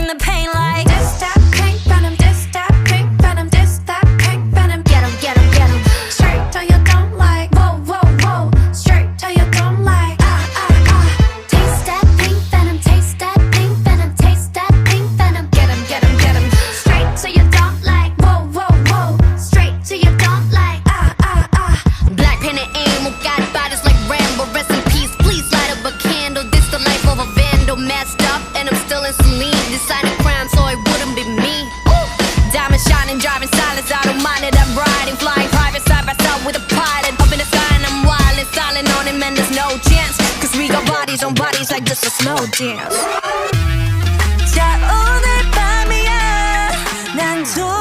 bring the pain like this, that pink venom, this, that pink venom, this, that pink venom. Get 'em, get 'em, get 'em. Straight till you don't like. Whoa, whoa, whoa. Straight till you don't like. Taste that pink venom, taste that pink venom, taste that pink venom. Get 'em, get 'em, get 'em. Straight till you don't like. Whoa, whoa, whoa. Straight till you don't like. Black pen and aim, got bodies like Rambo. Rest in peace, please light up a candle. This the life of a vandal, messed up, and I'm still in saline. Decided crime, so it wouldn't be me. Ooh. Diamond shining, driving silence, I don't mind it. I'm riding, flying private side by side with a pilot. Up in the sky and I'm wild and silent on him, and there's no chance. Cause we got bodies on bodies like just a slow dance. 자, 오늘 밤이야. 난